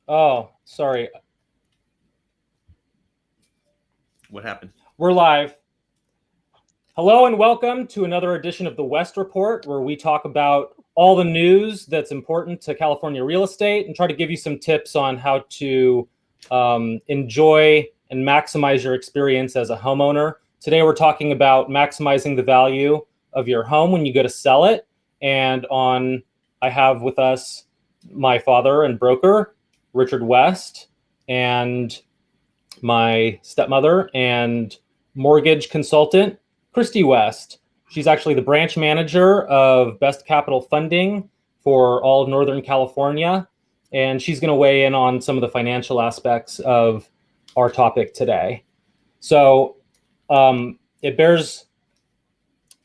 Oh, sorry. What happened? We're live. Hello and welcome to another edition of the West Report, where we talk about all the news that's important to California real estate and try to give you some tips on how to enjoy and maximize your experience as a homeowner. Today, we're talking about maximizing the value of your home when you go to sell it. I have with us my father and broker, Richard West, and my stepmother and mortgage consultant, Christy West. She's actually the branch manager of Best Capital Funding for all of Northern California. And she's going to weigh in on some of the financial aspects of our topic today. So it bears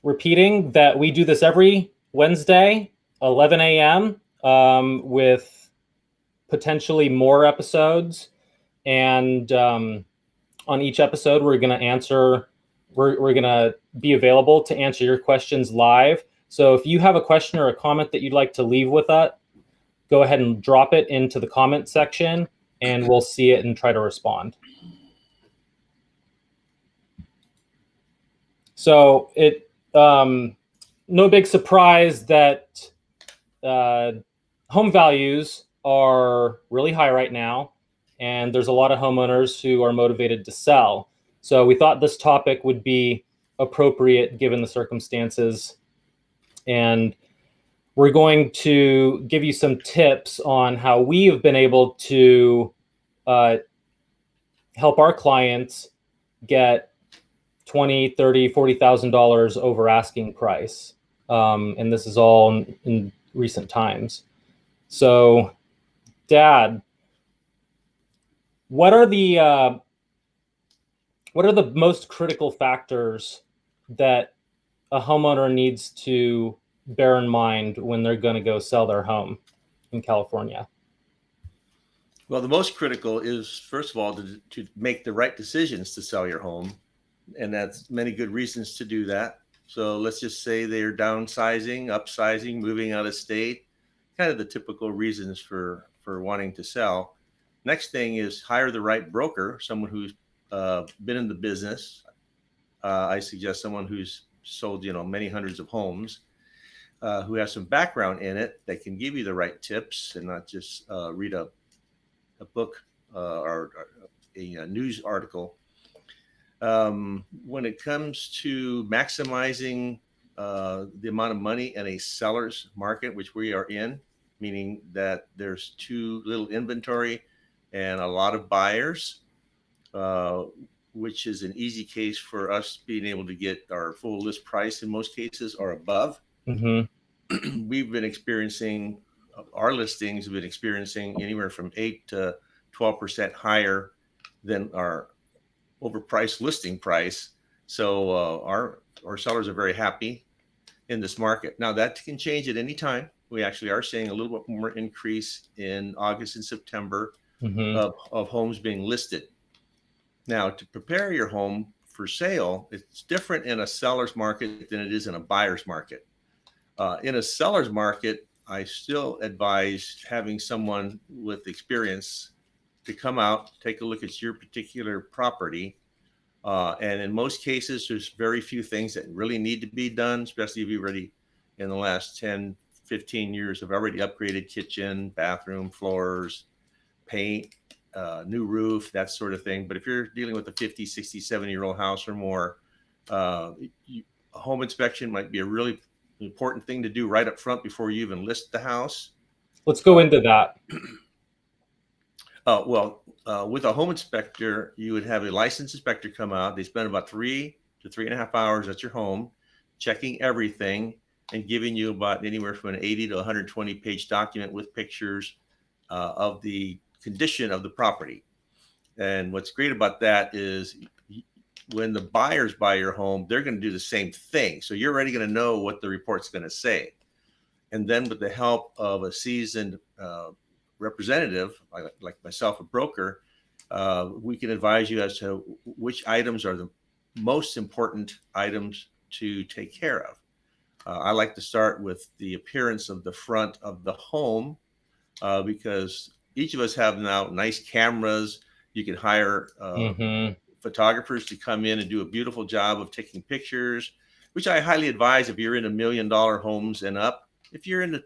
repeating that we do this every Wednesday, 11 a.m., with potentially more episodes. And on each episode, we're going to be available to answer your questions live. So if you have a question or a comment that you'd like to leave with us, go ahead and drop it into the comment section and we'll see it and try to respond. So no big surprise that home values are really high right now, and there's a lot of homeowners who are motivated to sell. So we thought this topic would be appropriate given the circumstances. And we're going to give you some tips on how we have been able to help our clients get $20,000, $30,000, $40,000 over asking price. And this is all in recent times. So, Dad, what are the most critical factors that a homeowner needs to bear in mind when they're going to go sell their home in California? Well, the most critical is, first of all, to make the right decisions to sell your home. And that's many good reasons to do that. So let's just say they're downsizing, upsizing, moving out of state, kind of the typical reasons for wanting to sell. Next thing is hire the right broker, someone who's been in the business. I suggest someone who's sold, many hundreds of homes, who has some background in it that can give you the right tips and not just read a book or a news article. When it comes to maximizing the amount of money in a seller's market, which we are in, meaning that there's too little inventory and a lot of buyers, uh, which is an easy case for us being able to get our full list price in most cases or above. Mm-hmm. We've been experiencing, our listings have been experiencing anywhere from 8 to 12% higher than our overpriced listing price. So our sellers are very happy in this market. Now that can change at any time. We actually are seeing a little bit more increase in August and September Mm-hmm. of homes being listed. Now, to prepare your home for sale, it's different in a seller's market than it is in a buyer's market. In a seller's market, I still advise having someone with experience to come out, take a look at your particular property. And in most cases, there's very few things that really need to be done, especially if you've already, in the last 10, 15 years, have already upgraded kitchen, bathroom, floors, paint, new roof, that sort of thing. But if you're dealing with a 50, 60, 70-year-old house or more, uh, a home inspection might be a really important thing to do right up front before you even list the house. Let's go Uh, into that. with a home inspector, you would have a licensed inspector come out. They spend about 3 to 3.5 hours at your home, checking everything and giving you about anywhere from an 80 to 120 page document with pictures of the condition of the property. And what's great about that is when the buyers buy your home, they're going to do the same thing. So you're already going to know what the report's going to say. And then with the help of a seasoned representative, like myself, a broker, we can advise you as to which items are the most important items to take care of. I like to start with the appearance of the front of the home because each of us have now nice cameras. You can hire photographers to come in and do a beautiful job of taking pictures, which I highly advise if you're in $1 million homes and up. If you're in the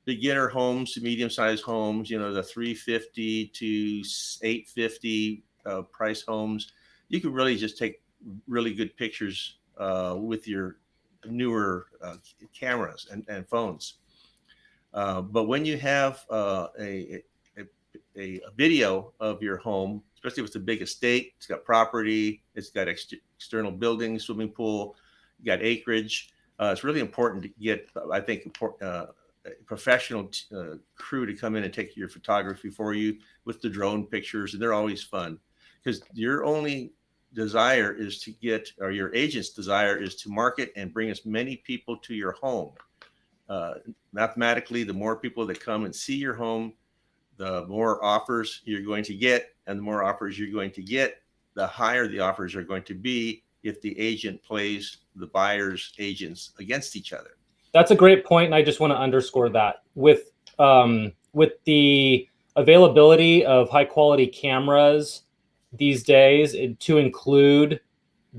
beginner homes to medium-sized homes, you know, the 350 to 850 price homes, you can really just take really good pictures with your newer cameras and phones. But when you have a video of your home, especially if it's a big estate, it's got property, it's got external buildings, swimming pool, you got acreage. It's really important to get, I think, a professional crew to come in and take your photography for you with the drone pictures, and they're always fun because your only desire is to get, or your agent's desire is to market and bring as many people to your home. Mathematically, the more people that come and see your home, the more offers you're going to get, and the more offers you're going to get, the higher the offers are going to be if the agent plays the buyer's agents against each other. That's a great point, and I just want to underscore that with the availability of high quality cameras these days, to include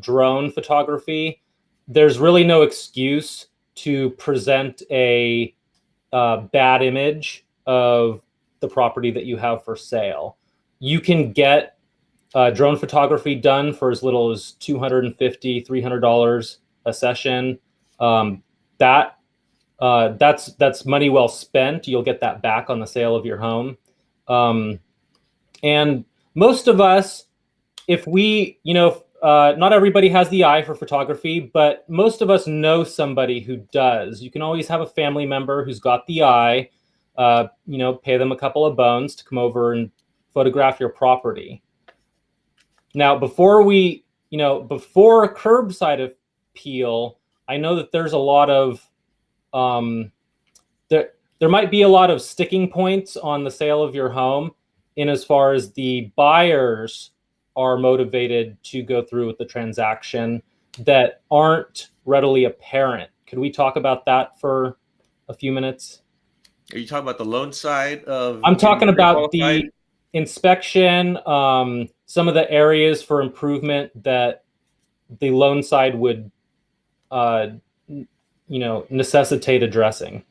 drone photography, there's really no excuse to present a bad image of the property that you have for sale. You can get drone photography done for as little as $250, $300 a session. That's money well spent. You'll get that back on the sale of your home. And most of us, if we, not everybody has the eye for photography, but most of us know somebody who does. You can always have a family member who's got the eye, pay them a couple of bones to come over and photograph your property. Now, before curbside appeal, I know that there's a lot of, there might be a lot of sticking points on the sale of your home in as far as the buyers are motivated to go through with the transaction that aren't readily apparent. Could we talk about that for a few minutes? Are you talking about the loan side of? I'm talking about the inspection, some of the areas for improvement that the loan side would, necessitate addressing.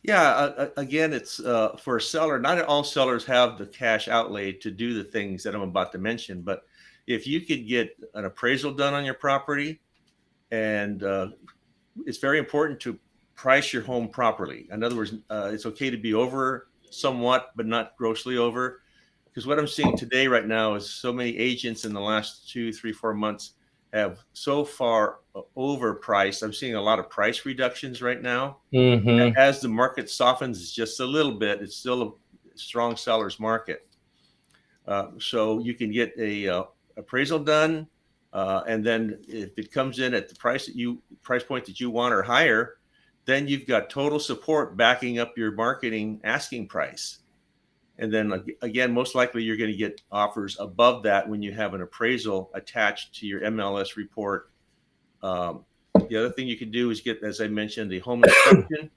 Yeah, again, it's for a seller. Not all sellers have the cash outlay to do the things that I'm about to mention. But if you could get an appraisal done on your property, and it's very important to price your home properly. In other words, it's okay to be over somewhat, but not grossly over. Because what I'm seeing today right now is so many agents in the last 2, 3, 4 months have so far overpriced. I'm seeing a lot of price reductions right now. Mm-hmm. As the market softens just a little bit, it's still a strong seller's market. So you can get a appraisal done, and then if it comes in at the price point that you want or higher, then you've got total support backing up your marketing asking price. And then again, most likely you're going to get offers above that when you have an appraisal attached to your MLS report. The other thing you can do is get, as I mentioned, the home inspection.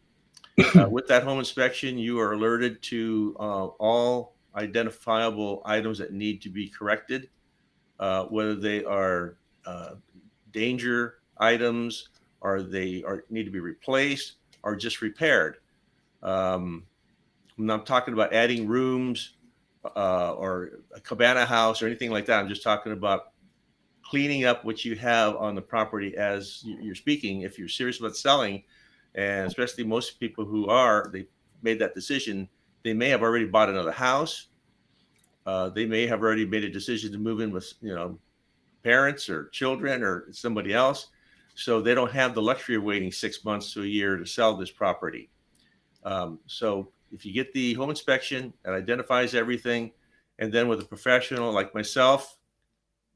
With that home inspection, you are alerted to all identifiable items that need to be corrected, whether they are danger items, or they need to be replaced, or just repaired. I'm not talking about adding rooms or a cabana house or anything like that. I'm just talking about cleaning up what you have on the property as you're speaking. If you're serious about selling, and especially most people who they made that decision, they may have already bought another house. They may have already made a decision to move in with, parents or children or somebody else. So they don't have the luxury of waiting 6 months to a year to sell this property. So if you get the home inspection, it identifies everything. And then with a professional like myself,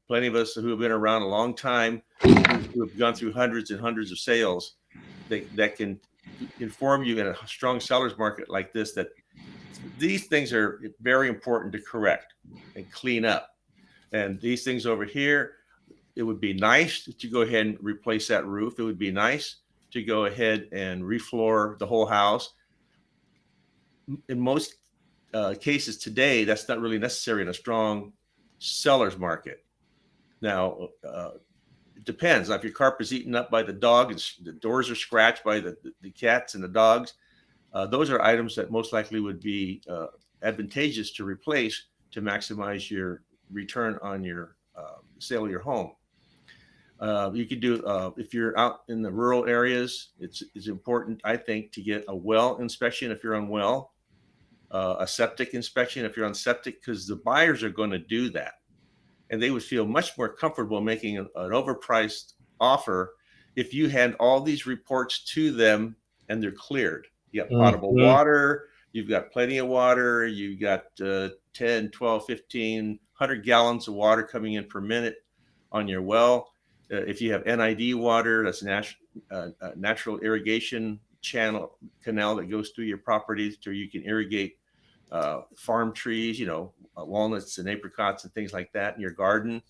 plenty of us who have been around a long time, who have gone through hundreds and hundreds of sales, that can inform you in a strong seller's market like this, that these things are very important to correct and clean up. And these things over here, it would be nice to go ahead and replace that roof. It would be nice to go ahead and refloor the whole house. In most cases today, that's not really necessary in a strong seller's market. Now, it depends. If your carpet's eaten up by the dog and the doors are scratched by the cats and the dogs, those are items that most likely would be advantageous to replace to maximize your return on your sale of your home. You could do, if you're out in the rural areas, it's important, I think, to get a well inspection if you're on well, a septic inspection if you're on septic, because the buyers are going to do that. And they would feel much more comfortable making an overpriced offer if you hand all these reports to them and they're cleared. You got potable water, you've got plenty of water, you've got 10, 12, 15, 100 gallons of water coming in per minute on your well. If you have NID water, that's natural irrigation canal that goes through your property so you can irrigate farm trees, walnuts and apricots and things like that in your garden,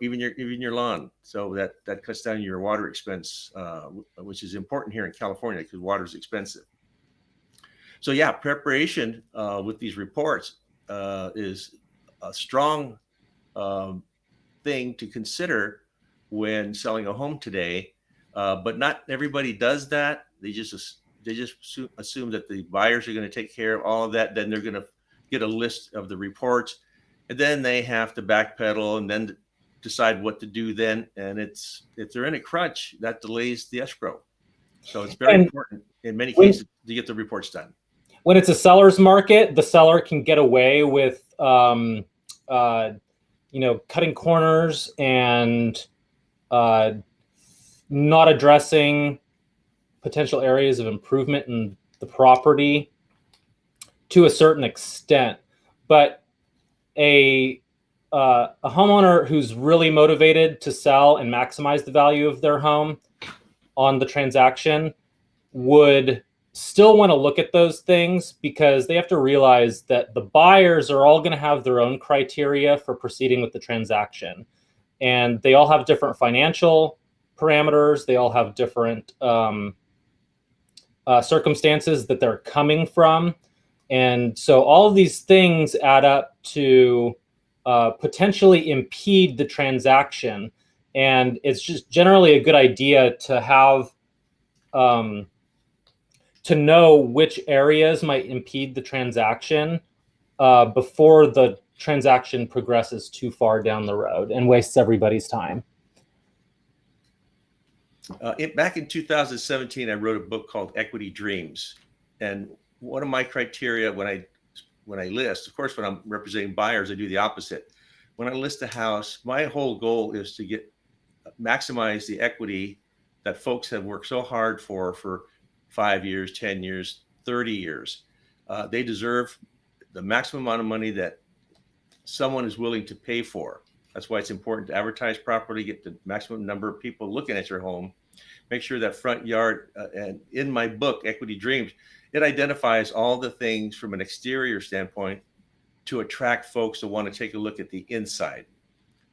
even your lawn. So that cuts down your water expense, which is important here in California because water is expensive. So yeah, preparation with these reports is a strong thing to consider when selling a home today. But not everybody does that. They just assume that the buyers are going to take care of all of that. Then they're going to get a list of the reports, and then they have to backpedal and then decide what to do then. And if they're in a crunch, that delays the escrow. So it's very important in many cases to get the reports done. When it's a seller's market, the seller can get away with, cutting corners and not addressing potential areas of improvement in the property to a certain extent. But a homeowner who's really motivated to sell and maximize the value of their home on the transaction would still want to look at those things, because they have to realize that the buyers are all going to have their own criteria for proceeding with the transaction. And they all have different financial parameters. They all have different circumstances that they're coming from. And so all of these things add up to potentially impede the transaction. And it's just generally a good idea to have to know which areas might impede the transaction before the transaction progresses too far down the road and wastes everybody's time. Back in 2017, I wrote a book called Equity Dreams. And one of my criteria when I list, of course, when I'm representing buyers, I do the opposite. When I list a house, my whole goal is to maximize the equity that folks have worked so hard for 5 years, 10 years, 30 years. They deserve the maximum amount of money that someone is willing to pay for. That's why it's important to advertise properly, get the maximum number of people looking at your home, make sure that front yard, and in my book, Equity Dreams, it identifies all the things from an exterior standpoint to attract folks to want to take a look at the inside.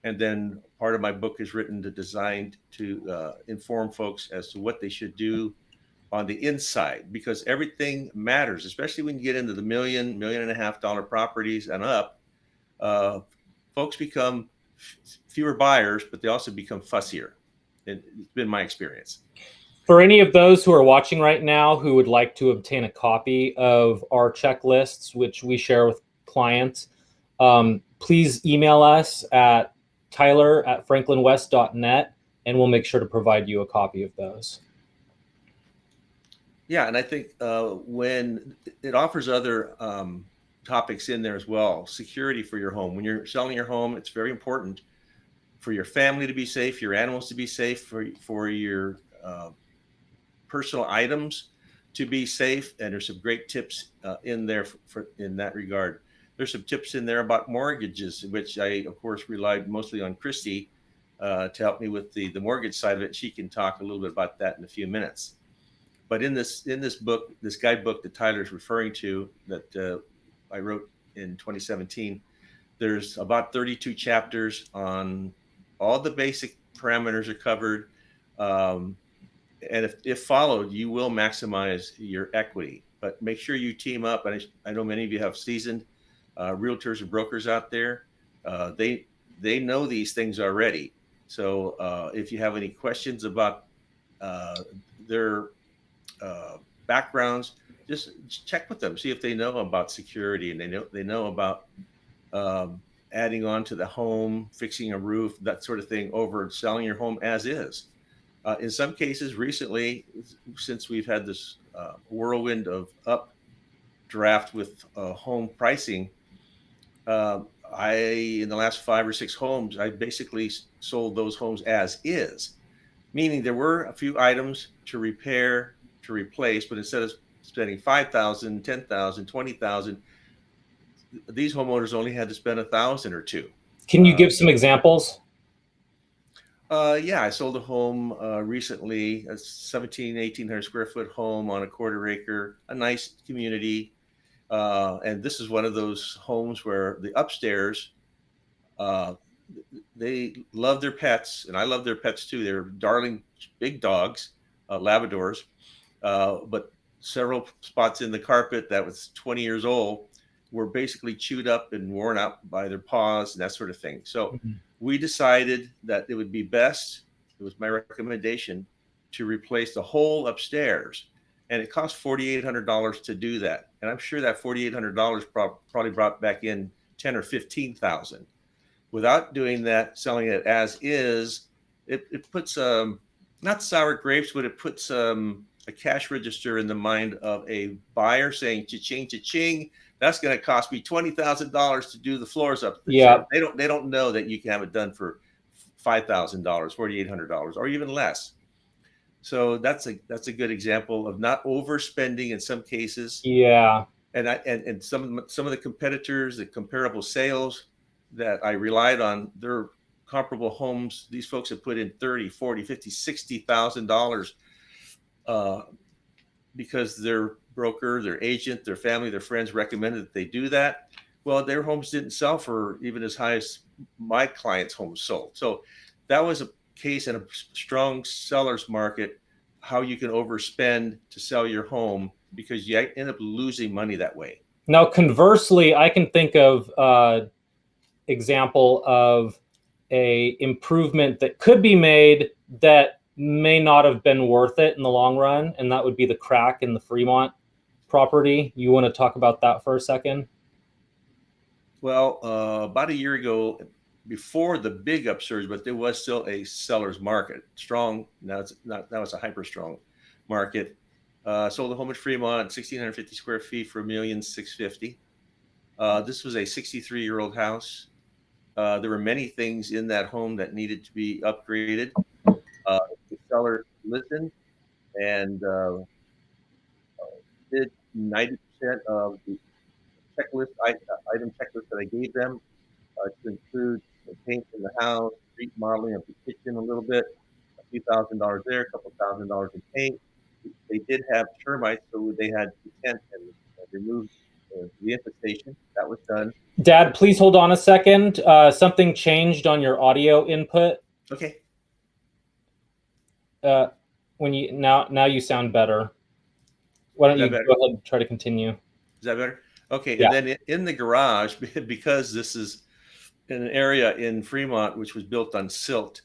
And then part of my book is designed to inform folks as to what they should do on the inside, because everything matters, especially when you get into the $1.5 million properties and up. Folks become fewer buyers, but they also become fussier. It's been my experience. For any of those who are watching right now who would like to obtain a copy of our checklists, which we share with clients, please email us at tyler@franklinwest.net, and we'll make sure to provide you a copy of those. Yeah, and I think when it offers other topics in there as well, security for your home. When you're selling your home, it's very important for your family to be safe, your animals to be safe, for your personal items to be safe. And there's some great tips in there in that regard. There's some tips in there about mortgages, which I, of course, relied mostly on Christy to help me with the mortgage side of it. She can talk a little bit about that in a few minutes. But in this book, this guidebook that Tyler's referring to, that I wrote in 2017, there's about 32 chapters on all the basic parameters are covered. And if followed, you will maximize your equity. but make sure you team up. And I know many of you have seasoned realtors and brokers out there. They know these things already. So if you have any questions about their backgrounds, just check with them, see if they know about security, and they know about adding on to the home, fixing a roof, that sort of thing, over selling your home as is. In some cases, recently, since we've had this whirlwind of updraft with home pricing, in the last 5 or 6 homes, I basically sold those homes as is, meaning there were a few items to repair, to replace, but instead of spending 5,000, 10,000, 20,000, these homeowners only had to spend 1,000 or two. Can you give some examples? Yeah, I sold a home recently, a 1,800 square foot home on a quarter acre, a nice community. And this is one of those homes where the upstairs, they love their pets, and I love their pets too. They're darling big dogs, Labradors, but several spots in the carpet that was 20 years old were basically chewed up and worn out by their paws and that sort of thing. So we decided that it would be best, it was my recommendation, to replace the whole upstairs. And it cost $4,800 to do that. And I'm sure that $4,800 probably brought back in 10 or 15,000. Without doing that, selling it as is, it puts not sour grapes, but it puts a cash register in the mind of a buyer saying, cha-ching, cha-ching, that's going to cost me $20,000 to do the floors up. Yeah. They don't know that you can have it done for $5,000, $4,800, or even less. So that's a good example of not overspending in some cases. Yeah. And some of the competitors, the comparable sales that I relied on, they're comparable homes. These folks have put in $30,000, $40,000, $50,000, $60,000 because their broker, their agent, their family, their friends recommended that they do that. Well, their homes didn't sell for even as high as my clients' homes sold. So that was a case in a strong seller's market, how you can overspend to sell your home because you end up losing money that way. Now, conversely, I can think of example of a improvement that could be made that may not have been worth it in the long run, and that would be the crack in the Fremont property. You want to talk about that for a second? Well, about a year ago, before the big upsurge, but there was still a seller's market, strong. Now it's not. Now it's a hyper strong market. Sold a home in Fremont, 1,650 square feet for $1,650,000. This was a 63-year-old house. There were many things in that home that needed to be upgraded. The seller listened and did 90% of the item checklist that I gave them, to include the paint in the house, remodeling of the kitchen a little bit, a few $1,000s there, a couple $1,000s in paint. They did have termites, so they had to tent and remove the infestation. That was done. Dad, please hold on a second. Something changed on your audio input. Okay. When you now you sound better. Why don't you go ahead and try to continue? Is that better? Okay. Yeah. And then in the garage, because this is in an area in Fremont which was built on silt,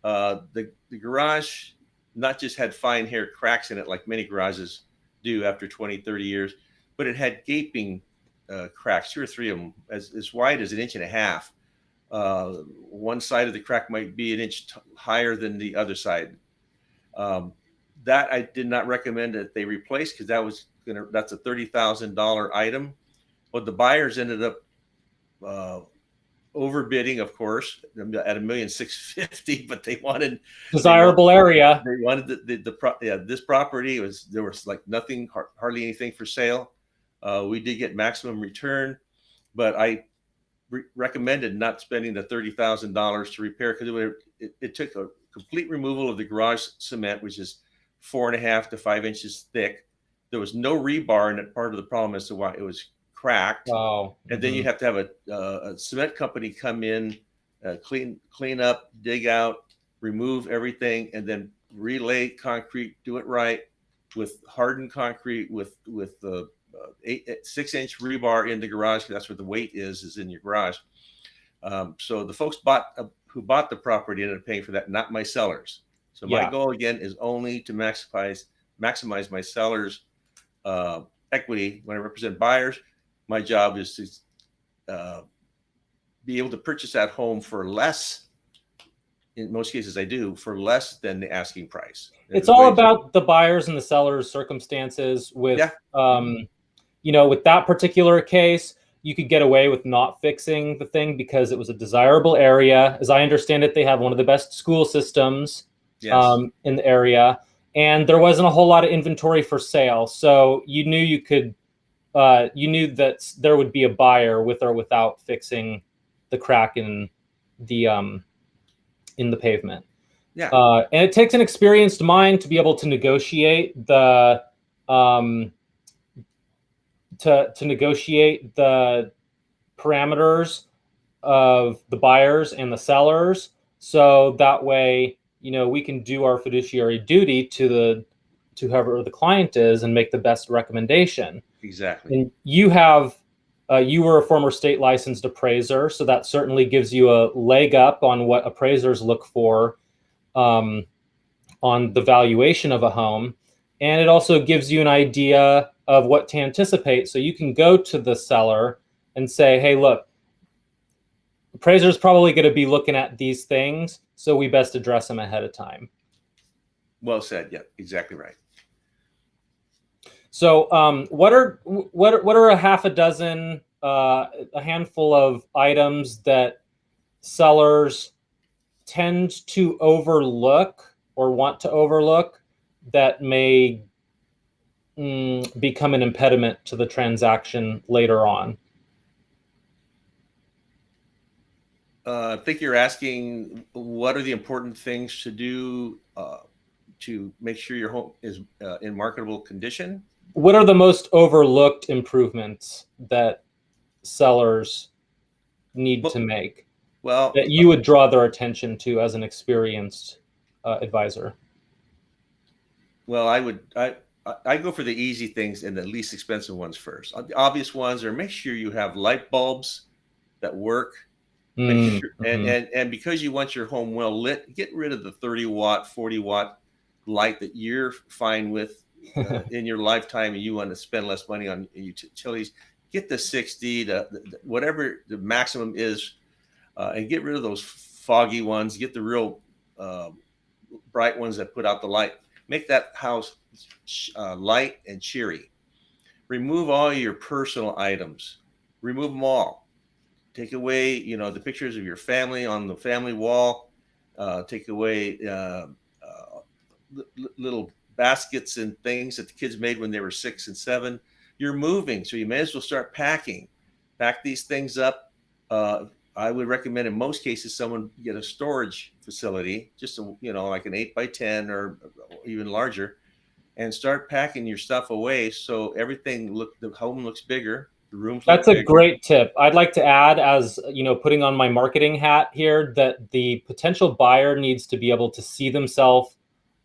the garage not just had fine hair cracks in it like many garages do after 20, 30 years, but it had gaping cracks, 2 or 3 of them, as wide as 1.5 inches. One side of the crack might be 1 inch higher than the other side. That I did not recommend that they replace, because that's a $30,000 item. Well, the buyers ended up overbidding, of course, at $1,650,000, but they wanted desirable area. They wanted this property there was like nothing, hardly anything for sale. We did get maximum return, but I recommended not spending the $30,000 to repair, because it took a complete removal of the garage cement, which is 4.5 to 5 inches thick. There was no rebar, and that part of the problem as to why it was cracked. Wow. And then you have to have a cement company come in, clean up, dig out, remove everything, and then relay concrete, do it right. with hardened concrete with the 6-inch rebar in the garage. That's where the weight is in your garage. So the folks who bought the property ended up paying for that, not my sellers. So my goal again is only to maximize my sellers' equity. When I represent buyers, my job is to be able to purchase that home for less. In most cases, I do for less than the asking price. It's all about the buyers and the sellers' circumstances. With with that particular case, you could get away with not fixing the thing because it was a desirable area. As I understand it, they have one of the best school systems in the area, and there wasn't a whole lot of inventory for sale. So you knew you knew that there would be a buyer with or without fixing the crack in the pavement. And it takes an experienced mind to be able to negotiate the to negotiate the parameters of the buyers and the sellers, so that way we can do our fiduciary duty to whoever the client is and make the best recommendation. Exactly. And you were a former state licensed appraiser, so that certainly gives you a leg up on what appraisers look for on the valuation of a home. And it also gives you an idea of what to anticipate. So you can go to the seller and say, hey, look, appraiser's probably going to be looking at these things, so we best address them ahead of time. Well said. Yeah, exactly right. So what are a half a dozen, a handful of items that sellers tend to overlook or want to overlook that may become an impediment to the transaction later on? I think you're asking what are the important things to do to make sure your home is in marketable condition? What are the most overlooked improvements that sellers need to make? Well, that you would draw their attention to as an experienced advisor? Well, I go for the easy things and the least expensive ones first. The obvious ones are make sure you have light bulbs that work. Make sure, and because you want your home well lit, get rid of the 30-watt, 40-watt light that you're fine with in your lifetime, and you want to spend less money on utilities. Get the 60, whatever the maximum is, and get rid of those foggy ones. Get the real bright ones that put out the light. Make that house light and cheery. Remove all your personal items. Remove them all. Take away, the pictures of your family on the family wall. Take away little baskets and things that the kids made when they were 6 and 7. You're moving, so you may as well start packing. Pack these things up. I would recommend in most cases someone get a storage facility, just like an 8x10 or even larger, and start packing your stuff away so the home looks bigger. The rooms. That's a great tip. I'd like to add, as putting on my marketing hat here, that the potential buyer needs to be able to see themselves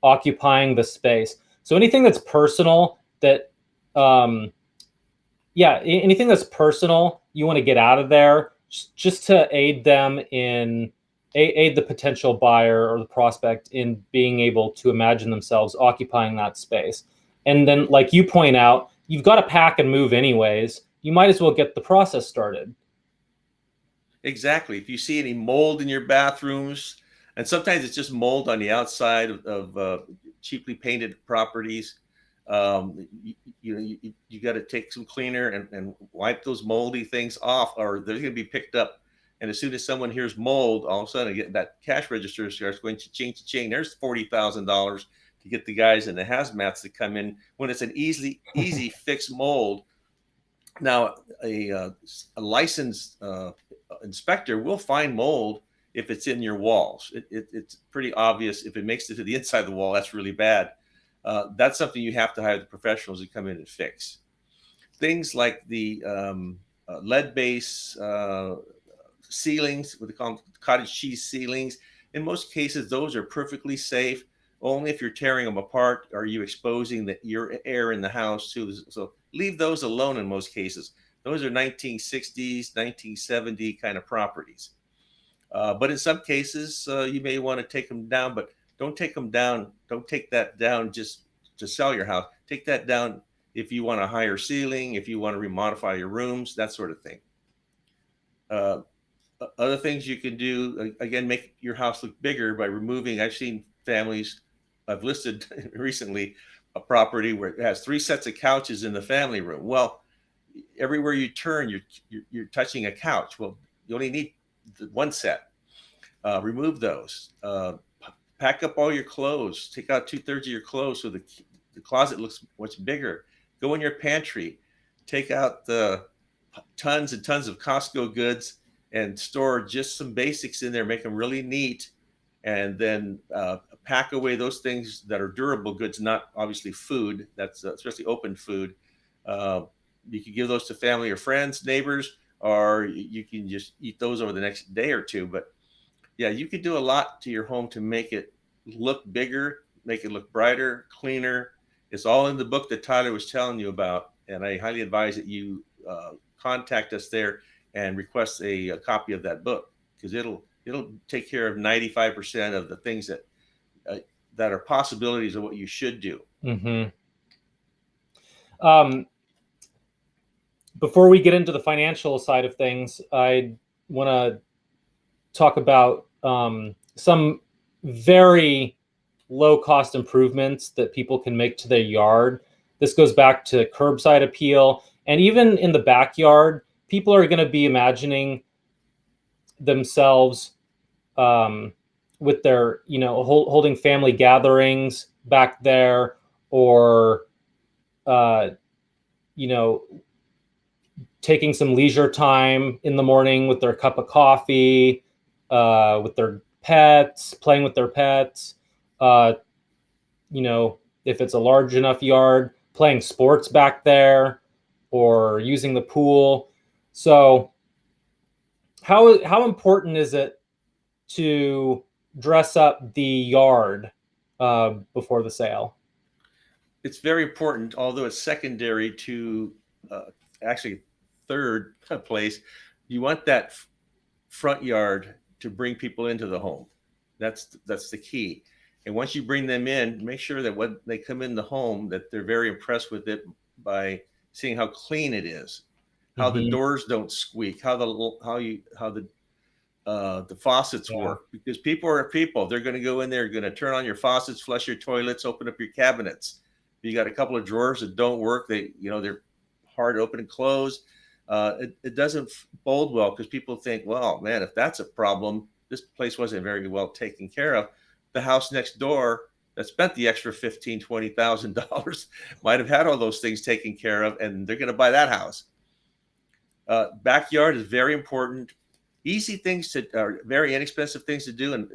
occupying the space. So anything that's personal, anything that's personal, you want to get out of there, just to aid the potential buyer or the prospect in being able to imagine themselves occupying that space. And then, like you point out, you've got to pack and move anyways. You might as well get the process started. Exactly. If you see any mold in your bathrooms, and sometimes it's just mold on the outside of cheaply painted properties, you got to take some cleaner and wipe those moldy things off, or they're going to be picked up. And as soon as someone hears mold, all of a sudden that cash register starts going to chain. There's $40,000 to get the guys in the hazmats to come in when it's an easy fix mold. Now, a licensed inspector will find mold if it's in your walls. It's pretty obvious. If it makes it to the inside of the wall, that's really bad. That's something you have to hire the professionals to come in and fix. Things like the lead base ceilings, what they call them, cottage cheese ceilings. In most cases, those are perfectly safe. Only if you're tearing them apart are you exposing your air in the house to. So leave those alone in most cases. Those are 1960s, 1970 kind of properties. But in some cases, you may want to take them down, but don't take them down. Don't take that down just to sell your house. Take that down if you want a higher ceiling, if you want to remodify your rooms, that sort of thing. Other things you can do, again, make your house look bigger by removing. I've seen families, I've listed recently a property where it has 3 sets of couches in the family room. Well, everywhere you turn, you're touching a couch. Well, you only need 1 set. Remove those. Pack up all your clothes. Take out 2/3 of your clothes so the closet looks much bigger. Go in your pantry. Take out the tons and tons of Costco goods and store just some basics in there. Make them really neat, and then pack away those things that are durable goods, not obviously food. That's especially open food. You can give those to family or friends, neighbors, or you can just eat those over the next day or two. But yeah, you could do a lot to your home to make it look bigger, make it look brighter, cleaner. It's all in the book that Tyler was telling you about, and I highly advise that you contact us there and request a copy of that book, because it'll take care of 95% of the things that are possibilities of what you should do. Mm-hmm. Before we get into the financial side of things, I want to talk about some very low-cost improvements that people can make to their yard. This goes back to curbside appeal, and even in the backyard, people are going to be imagining themselves with their, holding family gatherings back there, or taking some leisure time in the morning with their cup of coffee, with their pets, playing with their pets. If it's a large enough yard, playing sports back there or using the pool. So how important is it to dress up the yard before the sale? It's very important, although it's secondary to actually third place. You want that front yard to bring people into the home. That's the key. And once you bring them in, make sure that when they come in the home, that they're very impressed with it by seeing how clean it is, how the doors don't squeak, how the faucets work. Because people are people. They're going to go in there, going to turn on your faucets, flush your toilets, open up your cabinets. If you got a couple of drawers that don't work, they're hard to open and close. It doesn't bode well, because people think, well, man, if that's a problem, this place wasn't very well taken care of. The house next door that spent the extra $15,000-$20,000 might have had all those things taken care of, and they're going to buy that house. Backyard is very important. Easy things are very inexpensive things to do, and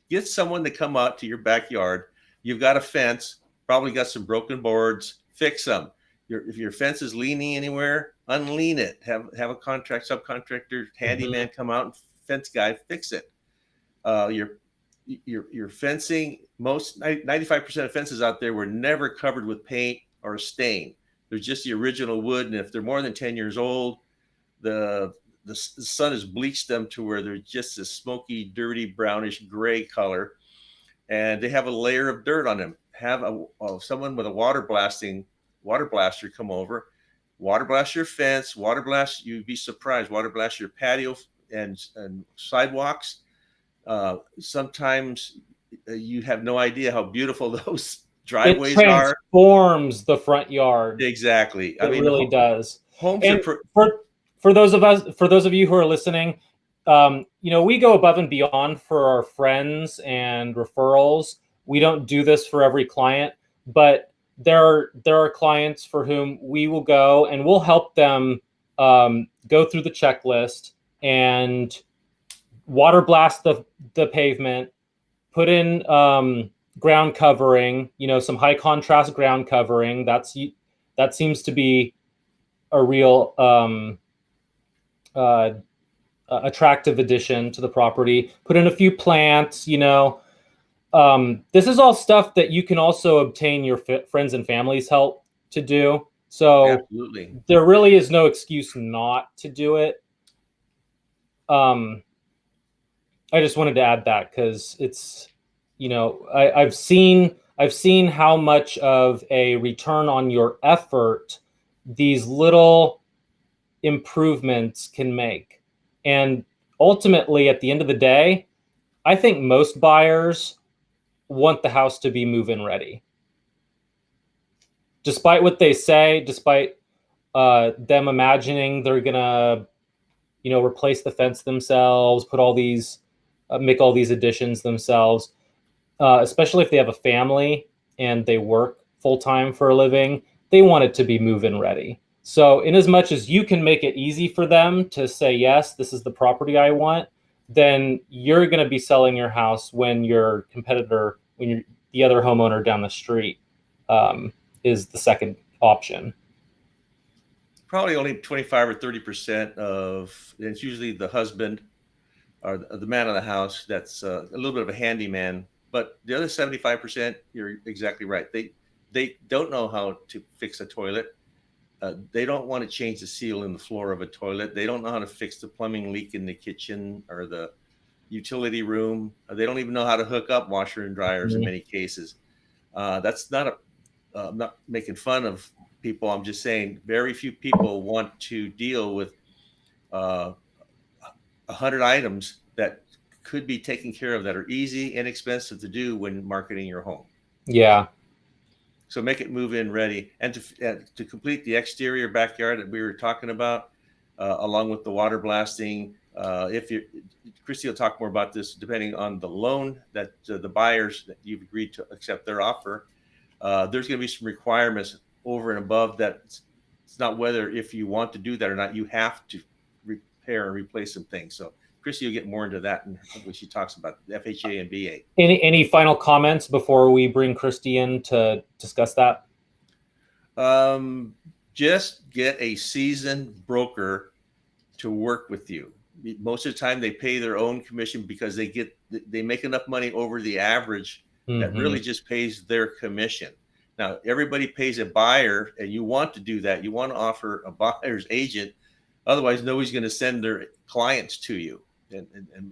get someone to come out to your backyard. You've got a fence, probably got some broken boards, fix them. If your fence is leaning anywhere, unlean it. Have a subcontractor, handyman come out, and fence guy fix it. Your fencing, most 95% of fences out there were never covered with paint or a stain. They're just the original wood, and if they're more than 10 years old, the sun has bleached them to where they're just a smoky, dirty, brownish gray color, and they have a layer of dirt on them. Have someone with a water blaster come over, water blast your fence, water blast, you'd be surprised, water blast your patio and sidewalks. Sometimes you have no idea how beautiful those driveways are. It transforms the front yard. Exactly. It really does. Homes and for those of you who are listening, we go above and beyond for our friends and referrals. We don't do this for every client, but there are clients for whom we will go and we'll help them go through the checklist and water blast the pavement, put in ground covering, some high contrast ground covering. That seems to be a real attractive addition to the property. Put in a few plants, This is all stuff that you can also obtain your friends and family's help to do. So Absolutely. there really is no excuse not to do it. I just wanted to add that because it's, I've seen how much of a return on your effort these little improvements can make. And ultimately, at the end of the day, I think most buyers want the house to be move-in ready. Despite what they say, despite them imagining they're gonna, replace the fence themselves, make all these additions themselves, especially if they have a family and they work full-time for a living, they want it to be move-in ready. So in as much as you can make it easy for them to say, yes, this is the property I want, then you're going to be selling your house when your competitor, the other homeowner down the street, is the second option. Probably only 25 or 30% of, and it's usually the husband or the man of the house that's a little bit of a handyman. But the other 75%, you're exactly right. They don't know how to fix a toilet. They don't want to change the seal in the floor of a toilet. They don't know how to fix the plumbing leak in the kitchen or the utility room. They don't even know how to hook up washer and dryers in many cases. That's not I'm not making fun of people. I'm just saying very few people want to deal with 100 items that could be taken care of that are easy, inexpensive to do when marketing your home. Yeah. So make it move-in ready, and to complete the exterior backyard that we were talking about, along with the water blasting. If you, Christy will talk more about this, depending on the loan that the buyers that you've agreed to accept their offer. There's going to be some requirements over and above that. It's not whether if you want to do that or not. You have to repair and replace some things. So Christy will get more into that when she talks about the FHA and VA. Any final comments before we bring Christy in to discuss that? Just get a seasoned broker to work with you. Most of the time they pay their own commission because they make enough money over the average that really just pays their commission. Now, everybody pays a buyer, and you want to do that. You want to offer a buyer's agent. Otherwise, nobody's going to send their clients to you. And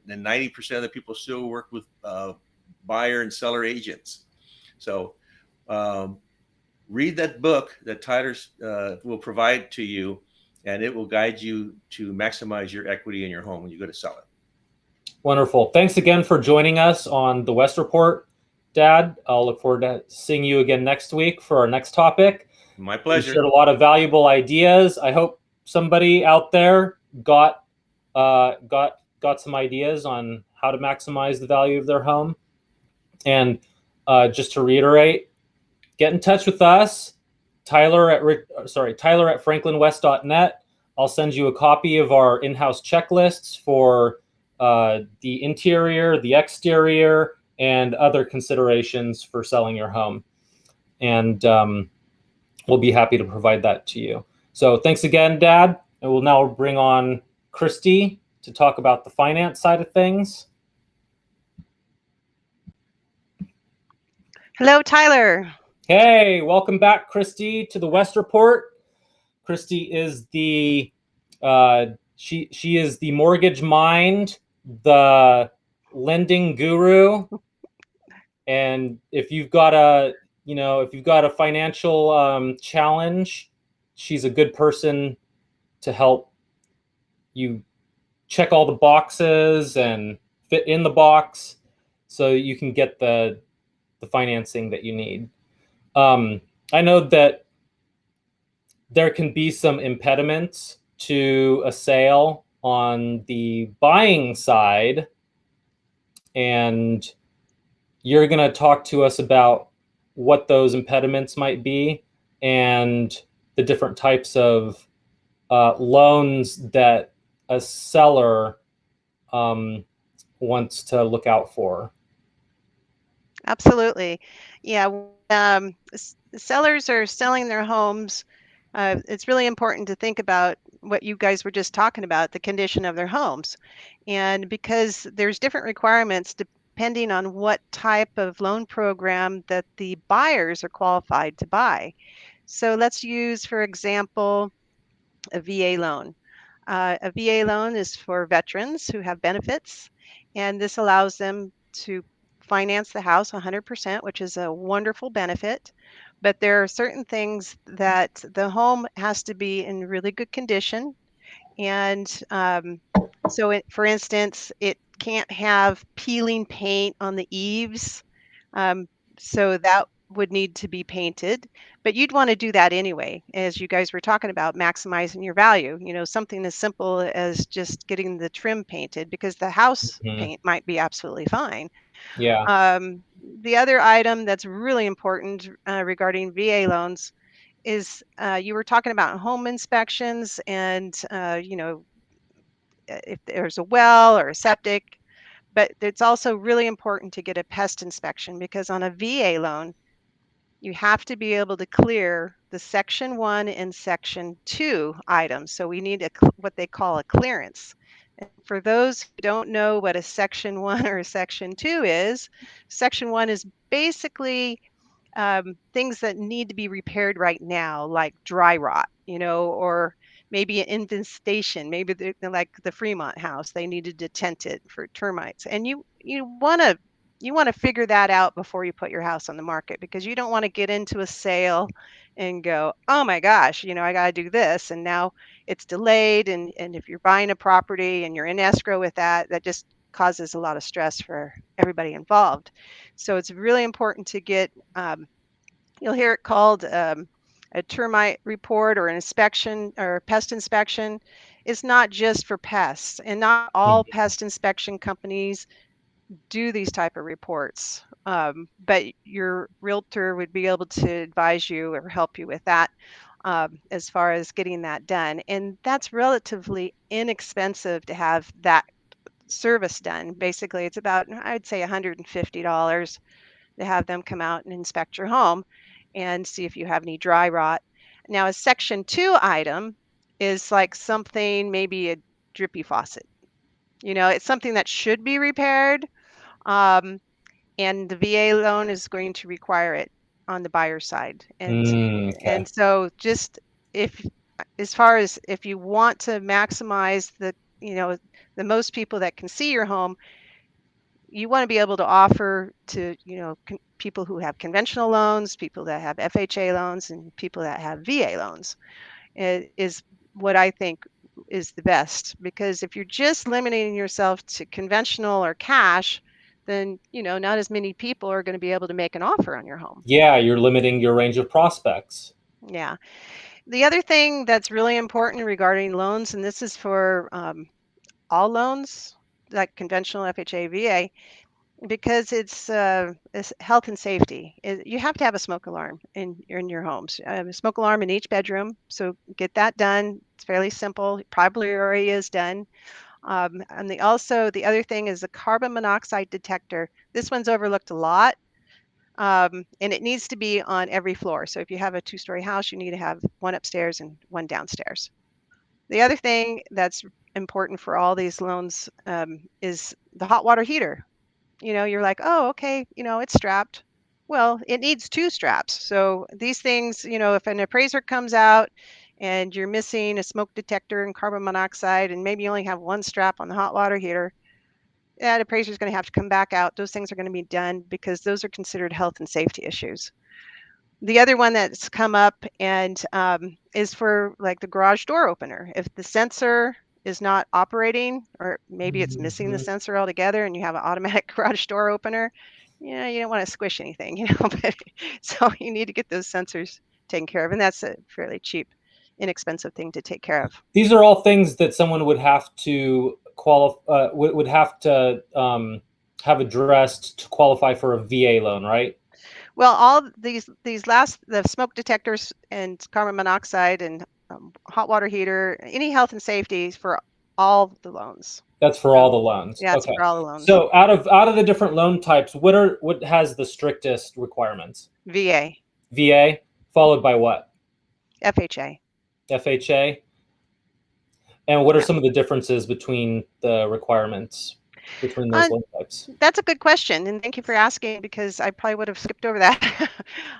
90% of the people still work with buyer and seller agents. So read that book that Tyler will provide to you, and it will guide you to maximize your equity in your home when you go to sell it. Wonderful. Thanks again for joining us on the West Report, Dad. I'll look forward to seeing you again next week for our next topic. My pleasure. You shared a lot of valuable ideas. I hope somebody out there got some ideas on how to maximize the value of their home. And just to reiterate, get in touch with us, Tyler at franklinwest.net. I'll send you a copy of our in-house checklists for the interior, the exterior, and other considerations for selling your home. And we'll be happy to provide that to you. So thanks again, Dad. And we'll now bring on Christy to talk about the finance side of things. Hello, Tyler. Hey, welcome back, Christy, to the West Report. Christy is the she is the mortgage mind, the lending guru, and if you've got a financial challenge, she's a good person to help you check all the boxes and fit in the box so you can get the financing that you need. I know that there can be some impediments to a sale on the buying side, and you're going to talk to us about what those impediments might be and the different types of loans that a seller wants to look out for. Absolutely. Yeah. Sellers are selling their homes. It's really important to think about what you guys were just talking about, the condition of their homes. And because there's different requirements depending on what type of loan program that the buyers are qualified to buy. So let's use, for example, a VA loan. A VA loan is for veterans who have benefits, and this allows them to finance the house 100%, which is a wonderful benefit. But there are certain things that the home has to be in really good condition. And for instance, it can't have peeling paint on the eaves. Um, so that would need to be painted, but you'd want to do that anyway, as you guys were talking about maximizing your value. Something as simple as just getting the trim painted because the house Mhm. paint might be absolutely fine. Yeah. The other item that's really important regarding VA loans is you were talking about home inspections and, if there's a well or a septic, but it's also really important to get a pest inspection because on a VA loan, you have to be able to clear the Section 1 and Section 2 items. So we need what they call a clearance. And for those who don't know what a Section 1 or a Section 2 is, Section 1 is basically things that need to be repaired right now, like dry rot, or maybe an infestation. Maybe like the Fremont house, they needed to tent it for termites. And you want to figure that out before you put your house on the market because you don't want to get into a sale and go, oh my gosh, I got to do this. And now it's delayed. And if you're buying a property and you're in escrow with that just causes a lot of stress for everybody involved. So it's really important to get, you'll hear it called a termite report or an inspection or a pest inspection. It's not just for pests, and not all pest inspection companies do these type of reports. But your realtor would be able to advise you or help you with that as far as getting that done. And that's relatively inexpensive to have that service done. Basically, it's about, I'd say, $150 to have them come out and inspect your home and see if you have any dry rot. Now, a Section 2 item is like something, maybe a drippy faucet. It's something that should be repaired, um, and the VA loan is going to require it on the buyer side. And Okay. so just if as far as if you want to maximize the most people that can see your home, you want to be able to offer to, people who have conventional loans, people that have FHA loans, and people that have VA loans. It is what I think is the best, because if you're just limiting yourself to conventional or cash, then, not as many people are going to be able to make an offer on your home. Yeah, you're limiting your range of prospects. Yeah. The other thing that's really important regarding loans, and this is for all loans, like conventional FHA, VA, because it's health and safety. You have to have a smoke alarm in your homes. A smoke alarm in each bedroom. So get that done. It's fairly simple. It probably already is done. And the other thing is the carbon monoxide detector. This one's overlooked a lot. And it needs to be on every floor. So if you have a 2-story house, you need to have one upstairs and one downstairs. The other thing that's important for all these loans is the hot water heater. You're like, oh, okay, it's strapped. Well, it needs 2 straps. So these things, if an appraiser comes out and you're missing a smoke detector and carbon monoxide, and maybe you only have 1 strap on the hot water heater, that appraiser is going to have to come back out. Those things are going to be done because those are considered health and safety issues. The other one that's come up and is for like the garage door opener. If the sensor is not operating, or maybe it's missing the sensor altogether, and you have an automatic garage door opener, you don't want to squish anything, but so you need to get those sensors taken care of, and that's a fairly cheap, inexpensive thing to take care of. These are all things that someone would have to would have to have addressed to qualify for a VA loan, right? Well, all the smoke detectors and carbon monoxide and hot water heater, any health and safety for all the loans. That's for all the loans. Yeah, it's Okay. for all the loans. So out of the different loan types, what has the strictest requirements? VA, VA, followed by what? FHA. FHA. And what are Yeah. some of the differences between the requirements? between those loan types? That's a good question, and thank you for asking because I probably would have skipped over that.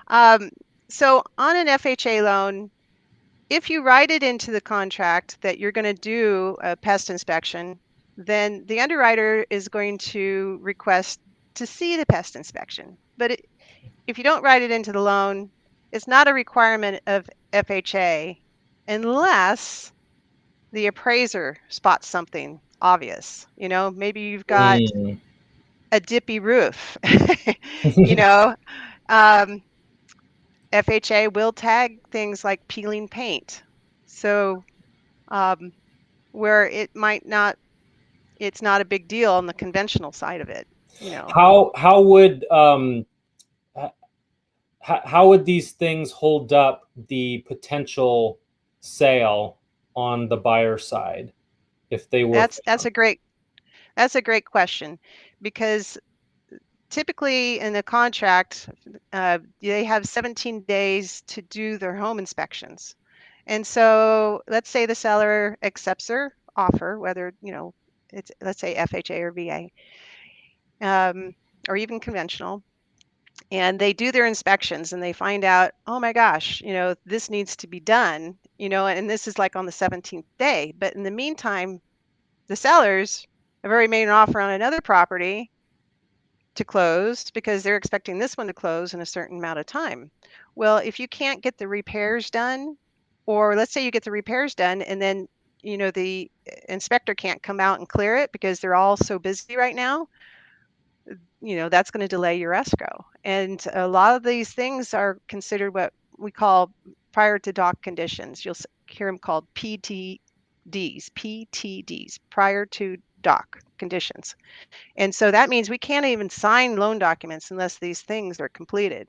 um, so on an FHA loan, if you write it into the contract that you're going to do a pest inspection, then the underwriter is going to request to see the pest inspection. But if you don't write it into the loan, it's not a requirement of FHA unless the appraiser spots something obvious. Maybe you've got Mm. a dippy roof. you know, um, FHA will tag things like peeling paint. So um, where it's not a big deal on the conventional side of it. How would how would these things hold up the potential sale on the buyer side if they were That's a great question, because typically in the contract, they have 17 days to do their home inspections. And so let's say the seller accepts their offer, whether, it's, let's say FHA or VA, or even conventional, and they do their inspections and they find out, oh my gosh, this needs to be done, and this is like on the 17th day. But in the meantime, the sellers have already made an offer on another property to close because they're expecting this one to close in a certain amount of time. Well, if you can't get the repairs done, or let's say you get the repairs done and then the inspector can't come out and clear it because they're all so busy right now, that's going to delay your escrow. And a lot of these things are considered what we call prior to dock conditions. You'll hear them called PTDs, prior to dock conditions. And so that means we can't even sign loan documents unless these things are completed.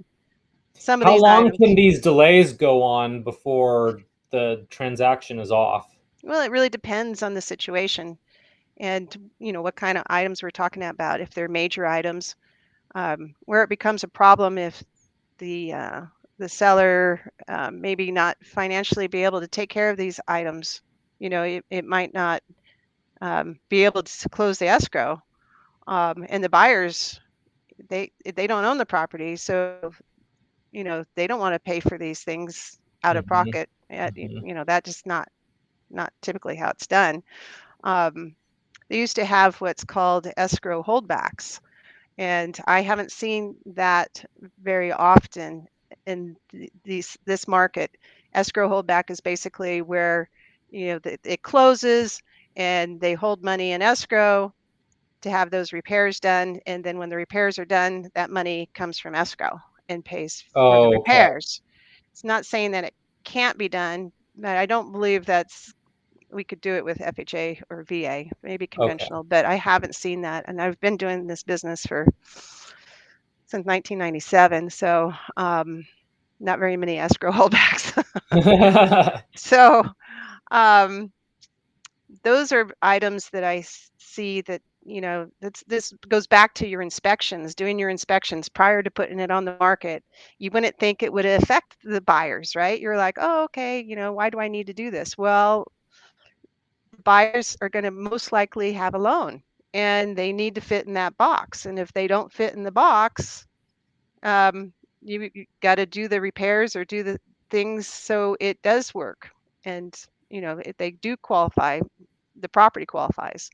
Some of how these long items, can these delays go on before the transaction is off? well, it really depends on the situation and what kind of items we're talking about. If they're major items, where it becomes a problem if the seller maybe not financially be able to take care of these items. It might not be able to close the escrow, and the buyers, they don't own the property, so they don't want to pay for these things out of Mhm, pocket. mhm. That just not typically how it's done. Um, they used to have what's called escrow holdbacks, and I haven't seen that very often in this market. Escrow holdback is basically where it closes and they hold money in escrow to have those repairs done, and then when the repairs are done, that money comes from escrow and pays for the Oh, okay. repairs. It's not saying that it can't be done, but I don't believe we could do it with FHA or VA, maybe Okay. conventional, but I haven't seen that. And I've been doing this business since 1997. So not very many escrow holdbacks. So um, those are items that I see that, this goes back to your inspections, doing your inspections prior to putting it on the market. You wouldn't think it would affect the buyers, right? You're like, oh, okay, why do I need to do this? Well, buyers are going to most likely have a loan and they need to fit in that box. And if they don't fit in the box, you got to do the repairs or do the things so it does work. And, if they do qualify, the property qualifies.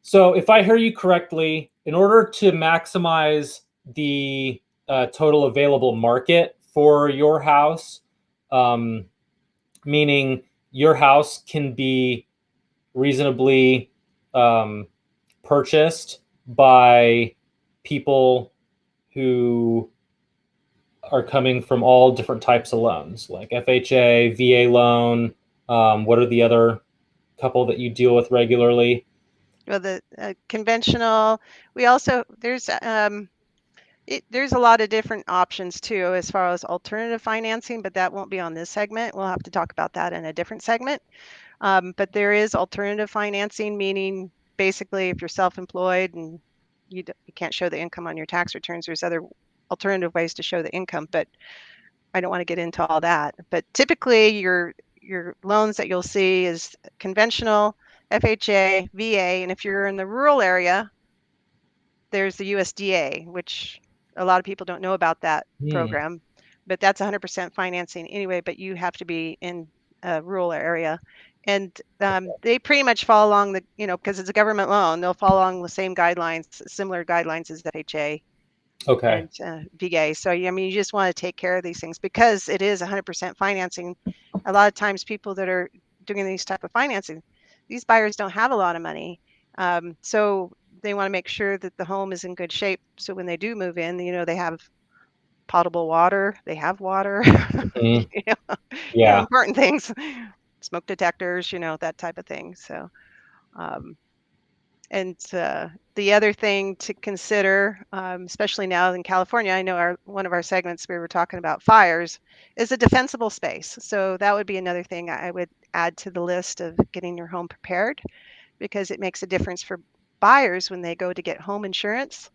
So, if I hear you correctly, in order to maximize the total available market for your house, um, meaning your house can be reasonably um, purchased by people who are coming from all different types of loans, like FHA, VA loan. What are the other couple that you deal with regularly? Well, the conventional, we also, there's a lot of different options too, as far as alternative financing, but that won't be on this segment. We'll have to talk about that in a different segment. But there is alternative financing, meaning basically if you're self-employed and you can't show the income on your tax returns, there's other alternative ways to show the income, but I don't want to get into all that. But typically your loans that you'll see is conventional, FHA, VA, and if you're in the rural area, there's the USDA, which a lot of people don't know about that program, but that's 100% financing anyway, but you have to be in a rural area. And they pretty much follow along the, because it's a government loan, they'll follow along the same guidelines, similar guidelines as FHA Okay. and VA. So, I mean, you just want to take care of these things because it is 100% financing. A lot of times people that are doing these type of financing, these buyers don't have a lot of money. So they want to make sure that the home is in good shape. So when they do move in, they have potable water, they have water, Mhm. you know, Yeah. important things, smoke detectors, that type of thing. So, and the other thing to consider, especially now in California, I know one of our segments we were talking about fires, is a defensible space. So that would be another thing I would add to the list of getting your home prepared, because it makes a difference for buyers when they go to get home insurance.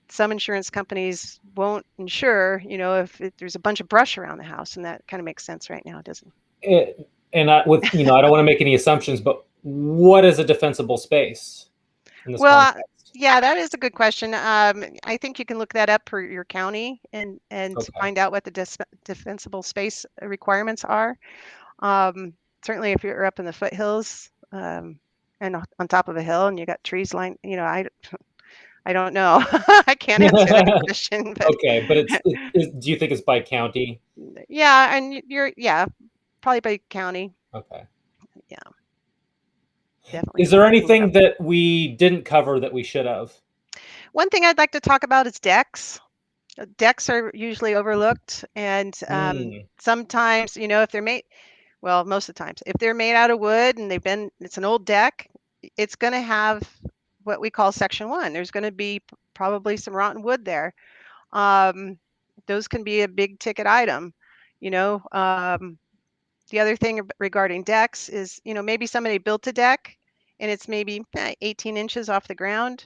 Some insurance companies won't insure, if there's a bunch of brush around the house, and that kind of makes sense right now, doesn't it? And I don't want to make any assumptions, but what is a defensible space in this Well, context? yeah, that is a good question. I think you can look that up per your county and Okay. find out what the defensible space requirements are. Certainly, if you're up in the foothills and on top of a hill and you got trees lined, I don't know. I can't answer that question, but Okay, but do you think it's by county? yeah, and probably by county. Okay. Yeah, definitely Is there something to look up. anything that we didn't cover that we should have? One thing I'd like to talk about is decks. Decks are usually overlooked, and sometimes, if they're made, well, most of the times, if they're made out of wood and it's an old deck, it's going to have what we call Section 1. There's going to be probably some rotten wood there. Those can be a big ticket item. The other thing regarding decks is, maybe somebody built a deck and it's maybe 18 inches off the ground.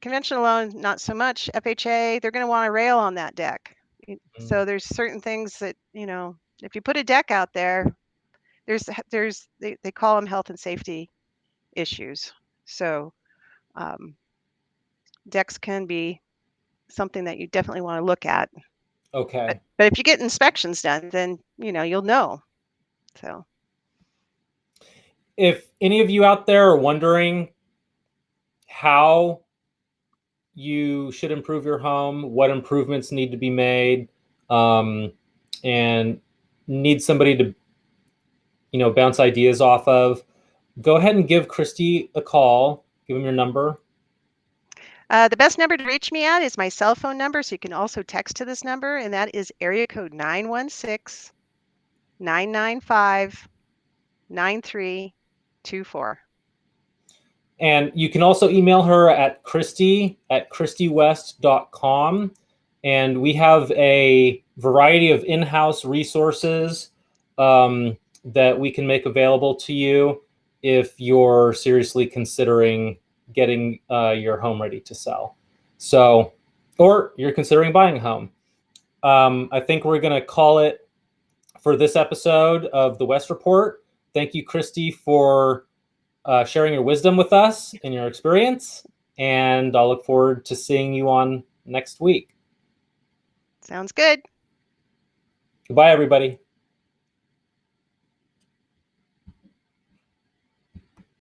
Conventional loan, not so much. FHA, they're going to want a rail on that deck. So there's certain things that, if you put a deck out there, they call them health and safety issues. So decks can be something that you definitely want to look at. Okay. But if you get inspections done, then, you'll know. So If any of you out there are wondering how you should improve your home, what improvements need to be made, and need somebody to, bounce ideas off of, go ahead and give Christy a call. Give him your number. The best number to reach me at is my cell phone number. So you can also text to this number, and that is area code 916-995-9324. And you can also email her at christy@christywest.com. And we have a variety of in-house resources that we can make available to you if you're seriously considering getting your home ready to sell. So, or you're considering buying a home. I think we're going to call it for this episode of the West Report. Thank you, Christy, for sharing your wisdom with us and your experience. And I'll look forward to seeing you on next week. Sounds good. Goodbye, everybody.